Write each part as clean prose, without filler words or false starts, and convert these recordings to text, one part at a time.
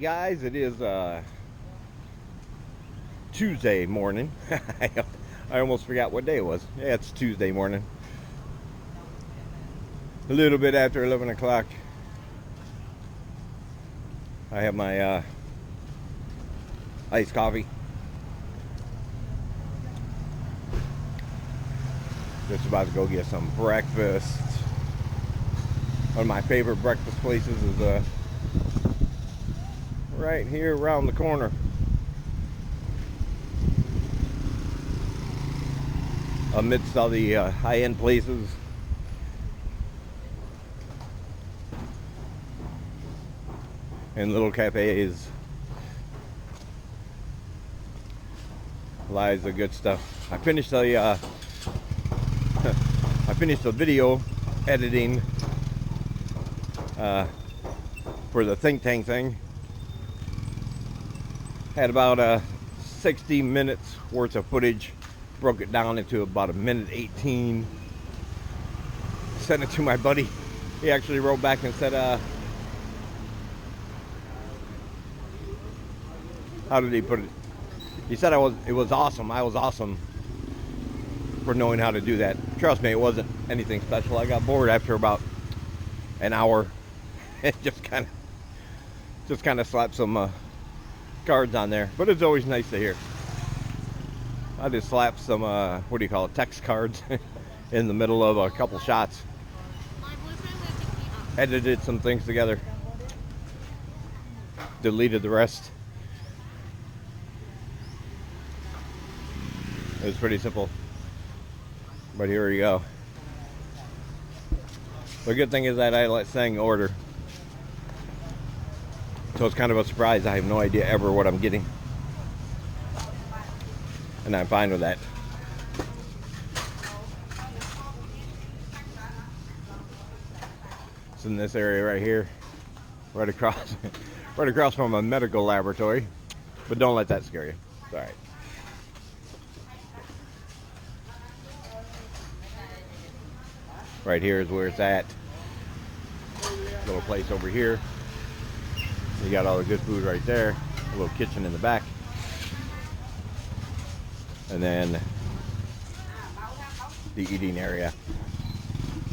guys, it is Tuesday morning. I almost forgot what day it was. Yeah, it's Tuesday morning. A little bit after 11 o'clock. I have my iced coffee. Just about to go get some breakfast. One of my favorite breakfast places is right here around the corner. Amidst all the high-end places. And little cafes lies the good stuff. I finished the video editing for the think tank thing. Had about 60 minutes worth of footage. Broke it down into about a minute 18. Sent it to my buddy. He actually wrote back and said, how did he put it? He said it was awesome. I was awesome for knowing how to do that. Trust me, it wasn't anything special. I got bored after about an hour and just kind of slapped some cards on there. But it's always nice to hear. I just slapped some what do you call it, text cards in the middle of a couple shots. Edited some things together. Deleted the rest. It was pretty simple. But here we go. The good thing is that I let Sang order. So it's kind of a surprise. I have no idea ever what I'm getting. And I'm fine with that. It's in this area right here. Right across from a medical laboratory. But don't let that scare you. It's alright. Right here is where it's at. Little place over here. You got all the good food right there. A little kitchen in the back. And then the eating area.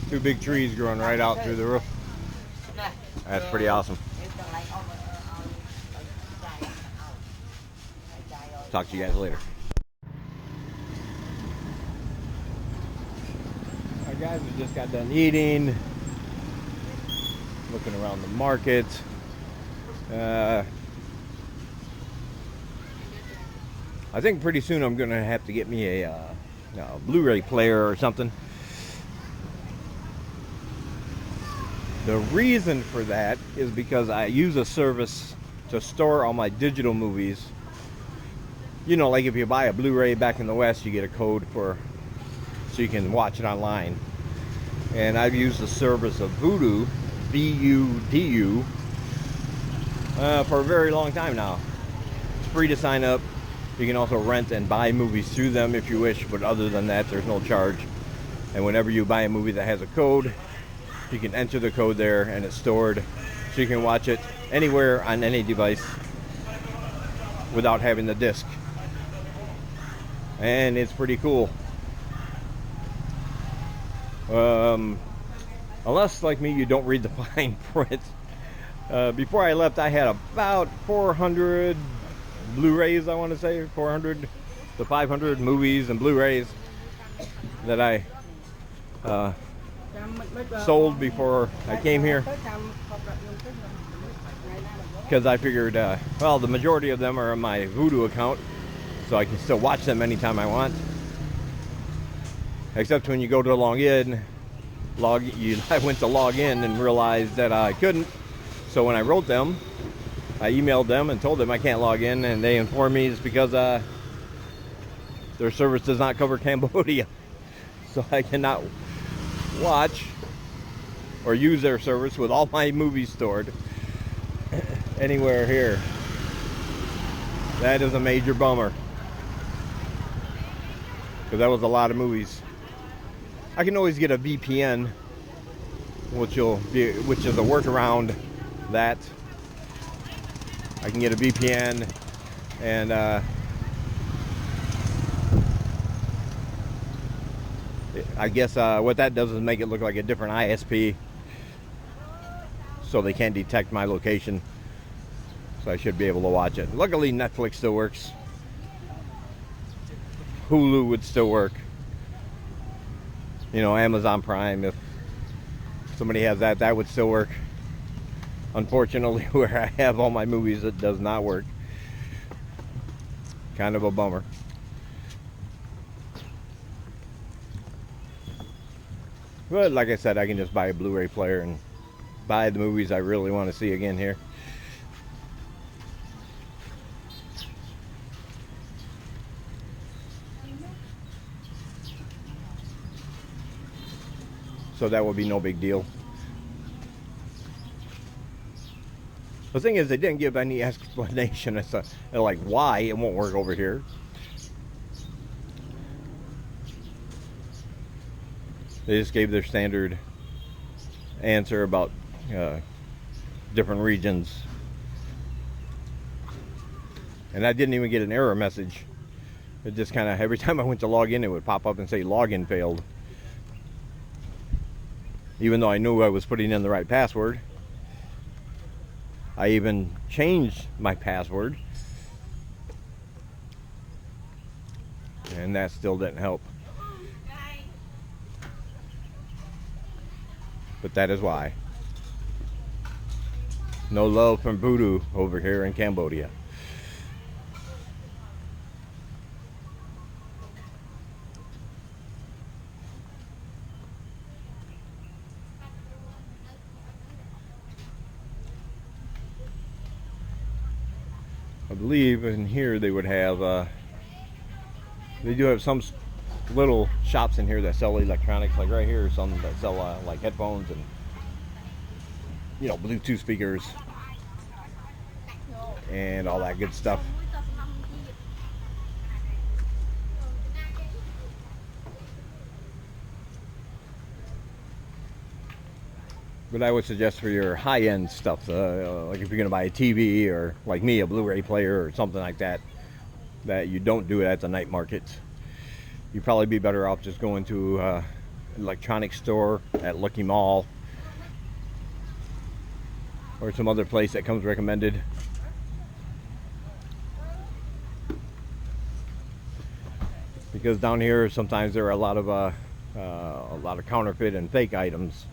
Two big trees growing right out through the roof. That's pretty awesome. Talk to you guys later. Alright guys, we just got done eating. Looking around the market. I think pretty soon I'm gonna have to get me a Blu-ray player or something. The reason for that is because I use a service to store all my digital movies. You know, like if you buy a Blu-ray back in the West, you get a code so you can watch it online. And I've used the service of VUDU, VUDU, for a very long time now. It's free to sign up. You can also rent and buy movies through them if you wish, but other than that, there's no charge. And whenever you buy a movie that has a code, you can enter the code there and it's stored, so you can watch it anywhere on any device without having the disc. And it's pretty cool. Unless, like me, you don't read the fine print. Before I left, I had about 400 Blu-rays, I want to say, 400 to 500 movies and Blu-rays that I sold before I came here. Because I figured, well, the majority of them are on my VUDU account, so I can still watch them anytime I want. Except when you go to log in, I went to log in and realized that I couldn't. So when I wrote them, I emailed them and told them I can't log in, and they informed me it's because their service does not cover Cambodia. So I cannot watch or use their service with all my movies stored anywhere here. That is a major bummer, because that was a lot of movies. I can always get a VPN, which is a workaround that. I can get a VPN, and I guess what that does is make it look like a different ISP, so they can't detect my location. So I should be able to watch it. Luckily, Netflix still works. Hulu would still work. You know, Amazon Prime, if somebody has that, that would still work. Unfortunately, where I have all my movies, it does not work. Kind of a bummer. But like I said, I can just buy a Blu-ray player and buy the movies I really want to see again here. So that would be no big deal. The thing is, they didn't give any explanation as to like why it won't work over here. They just gave their standard answer about different regions. And I didn't even get an error message. It just kind of, every time I went to log in, it would pop up and say login failed. Even though I knew I was putting in the right password. I even changed my password. And that still didn't help. But that is why. No love from VUDU over here in Cambodia. I believe in here they would have, they do have some little shops in here that sell electronics, like right here, some that sell like headphones and, you know, Bluetooth speakers and all that good stuff. But I would suggest for your high-end stuff, like if you're gonna buy a TV or like me, a Blu-ray player or something like that, that you don't do it at the night market. You'd probably be better off just going to an electronics store at Lucky Mall or some other place that comes recommended. Because down here sometimes there are a lot of counterfeit and fake items.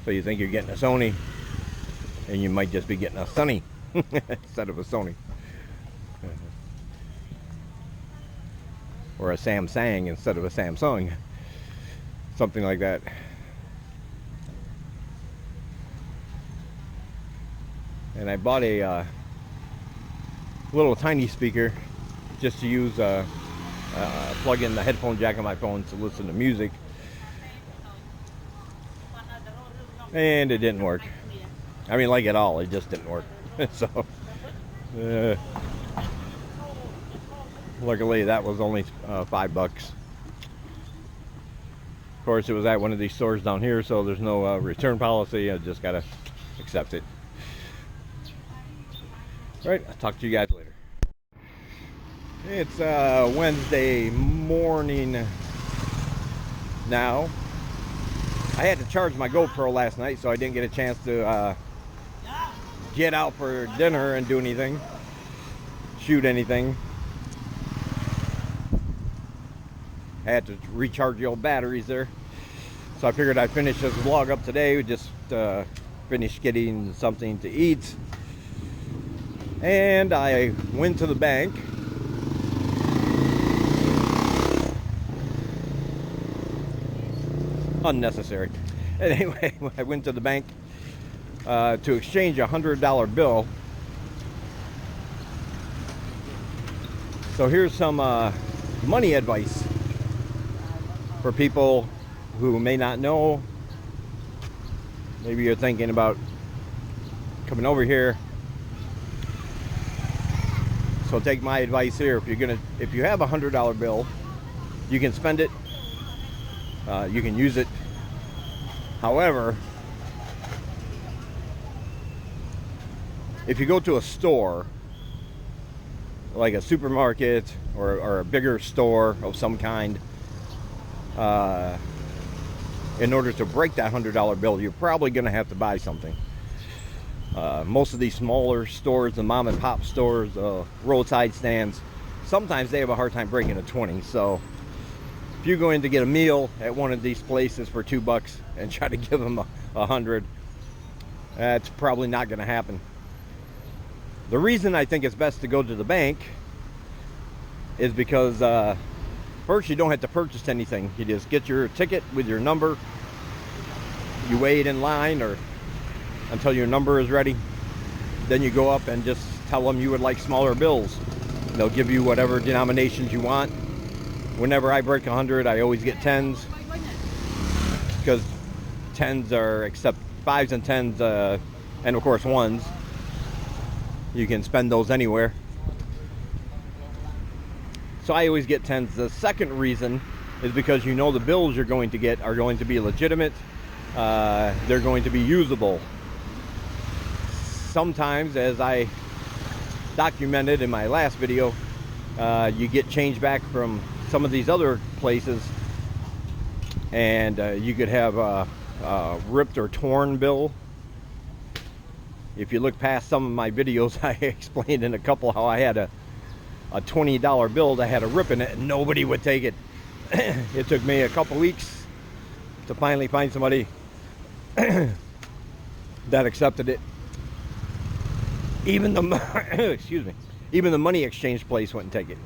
So you think you're getting a Sony, and you might just be getting a Sunny instead of a Sony. Or a Samsung instead of a Samsung. Something like that. And I bought a little tiny speaker just to use, plug in the headphone jack on my phone to listen to music. And it didn't work. I mean, like at all, it just didn't work. So, luckily that was only $5. Of course, it was at one of these stores down here, so there's no return policy. I just gotta accept it. All right, I'll talk to you guys later. It's Wednesday morning now. I had to charge my GoPro last night, so I didn't get a chance to get out for dinner and do anything, shoot anything. I had to recharge the old batteries there, so I figured I'd finish this vlog up today. We just finished getting something to eat, and I went to the bank. Unnecessary. Anyway, I went to the bank to exchange a $100 bill. So here's some money advice for people who may not know. Maybe you're thinking about coming over here. So take my advice here. If you have a $100 bill, you can spend it. You can use it. However, if you go to a store, like a supermarket or a bigger store of some kind, in order to break that $100 bill, you're probably going to have to buy something. Most of these smaller stores, the mom and pop stores, roadside stands, sometimes they have a hard time breaking a 20. So if you go in to get a meal at one of these places for $2 and try to give them 100, that's probably not going to happen. The reason I think it's best to go to the bank is because first, you don't have to purchase anything. You just get your ticket with your number. You wait in line or until your number is ready. Then you go up and just tell them you would like smaller bills. They'll give you whatever denominations you want. Whenever I break 100, I always get 10s, because 10s are, except 5s and 10s, and of course 1s. You can spend those anywhere. So I always get 10s. The second reason is because you know the bills you're going to get are going to be legitimate. They're going to be usable. Sometimes, as I documented in my last video, you get change back from some of these other places, and you could have a ripped or torn bill. If you look past some of my videos, I explained in a couple how I had a $20 bill that had a rip in it and nobody would take it. It took me a couple weeks to finally find somebody that accepted it. Even the excuse me, even the money exchange place wouldn't take it.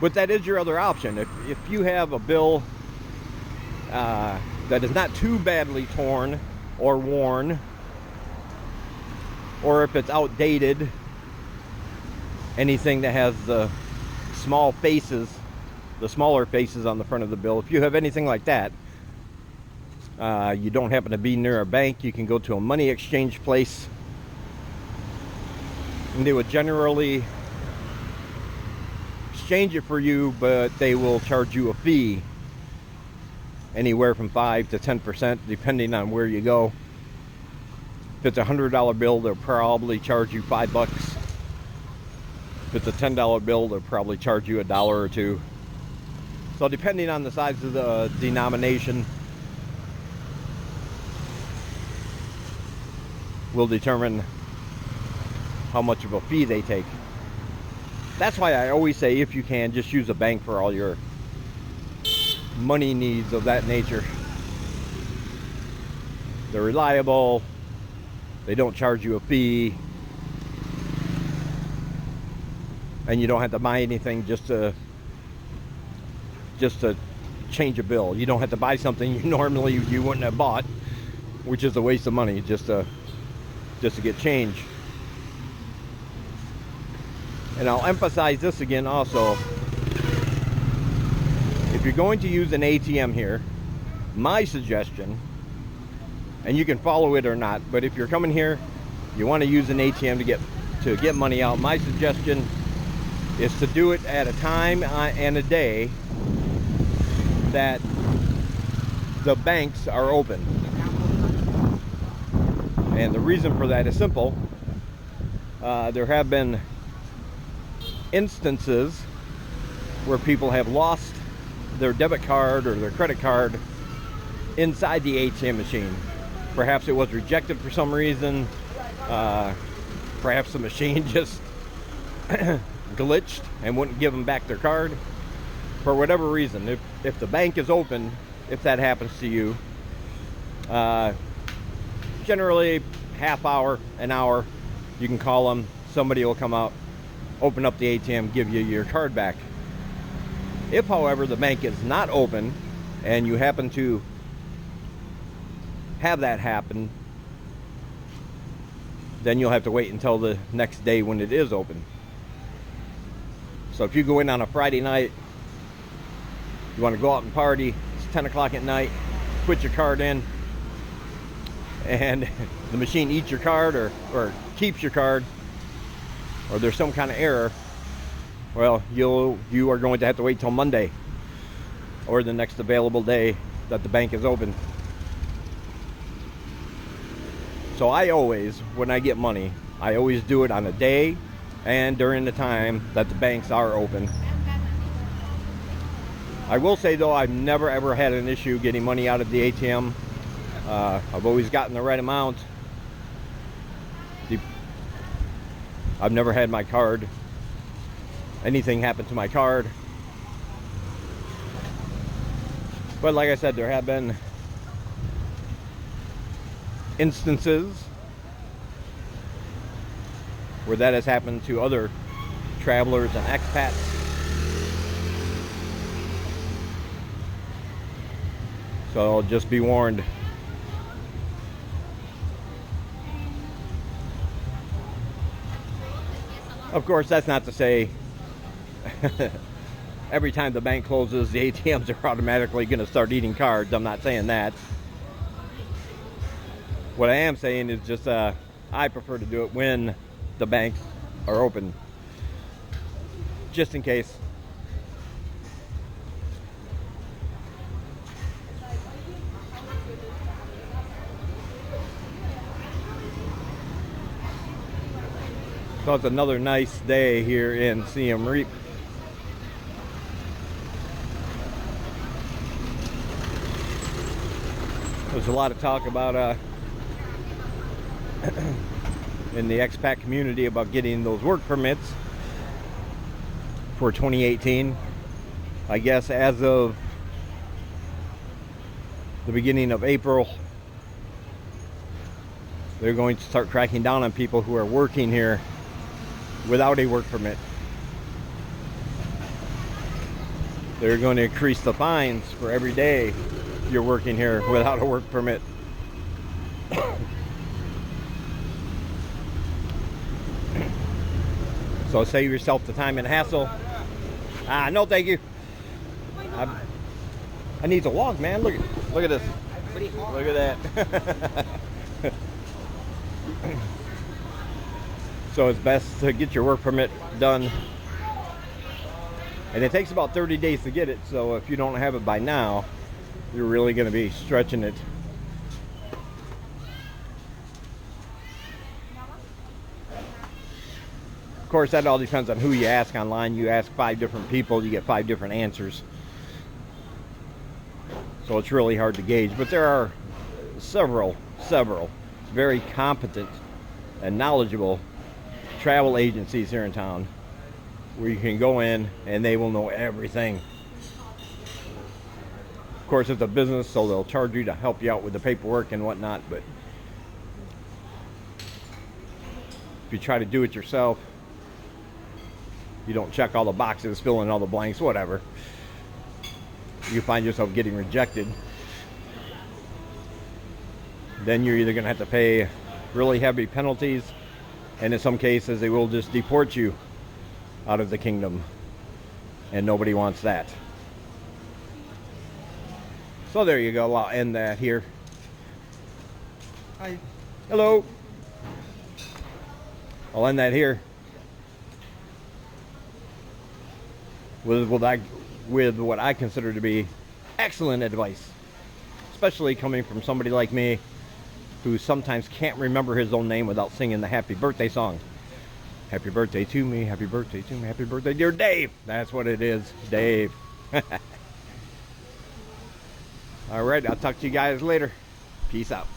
But that is your other option. If you have a bill that is not too badly torn or worn, or if it's outdated, anything that has the small faces, the smaller faces on the front of the bill, if you have anything like that, you don't happen to be near a bank, you can go to a money exchange place, and they would generally exchange it for you, but they will charge you a fee, anywhere from 5 to 10%, depending on where you go. If it's a $100 bill, they'll probably charge you $5. If it's a $10 bill, they'll probably charge you $1 or $2. So depending on the size of the denomination will determine how much of a fee they take. That's why I always say, if you can, just use a bank for all your money needs of that nature. They're reliable. They don't charge you a fee. And you don't have to buy anything just to change a bill. You don't have to buy something you normally you wouldn't have bought, which is a waste of money just to get change. And I'll emphasize this again also. If you're going to use an ATM here, my suggestion, and you can follow it or not, but if you're coming here, you want to use an ATM to get money out, my suggestion is to do it at a time and a day that the banks are open. And the reason for that is simple. There have been instances where people have lost their debit card or their credit card inside the ATM machine. Perhaps it was rejected for some reason. Perhaps the machine just glitched and wouldn't give them back their card. For whatever reason, if the bank is open, if that happens to you, generally half hour, an hour, you can call them. Somebody will come out, open up the ATM, give you your card back. If, however, the bank is not open and you happen to have that happen, then you'll have to wait until the next day when it is open. So if you go in on a Friday night, you want to go out and party, it's 10 o'clock at night, put your card in, and the machine eats your card or keeps your card, or there's some kind of error, well, you are going to have to wait till Monday or the next available day that the bank is open. So I always, when I get money, I always do it on a day and during the time that the banks are open. I will say though, I've never ever had an issue getting money out of the ATM. I've always gotten the right amount. I've never had my card, anything happen to my card. But like I said, there have been instances where that has happened to other travelers and expats. So just be warned. Of course, that's not to say every time the bank closes, the ATMs are automatically going to start eating cards. I'm not saying that. What I am saying is just I prefer to do it when the banks are open, just in case. So it's another nice day here in Siem Reap. There's a lot of talk about in the expat community about getting those work permits for 2018. I guess as of the beginning of April, they're going to start cracking down on people who are working here without a work permit. They're going to increase the fines for every day you're working here without a work permit. So save yourself the time and hassle. No thank you. I need to walk, man. Look at this. Look at that. So it's best to get your work permit done. And it takes about 30 days to get it, so if you don't have it by now, you're really going to be stretching it. Of course, that all depends on who you ask online. You ask 5 different people, you get 5 different answers. So it's really hard to gauge, but there are several very competent and knowledgeable travel agencies here in town where you can go in and they will know everything. Of course, it's a business, so they'll charge you to help you out with the paperwork and whatnot, but if you try to do it yourself, you don't check all the boxes, fill in all the blanks, whatever, you find yourself getting rejected. Then you're either going to have to pay really heavy penalties, and in some cases they will just deport you out of the kingdom, and nobody wants that. So there you go. I'll end that here. Hi. Hello. I'll end that here with what I consider to be excellent advice, especially coming from somebody like me who sometimes can't remember his own name without singing the happy birthday song. Happy birthday to me, happy birthday to me, happy birthday dear Dave. That's what it is, Dave. All right, I'll talk to you guys later. Peace out.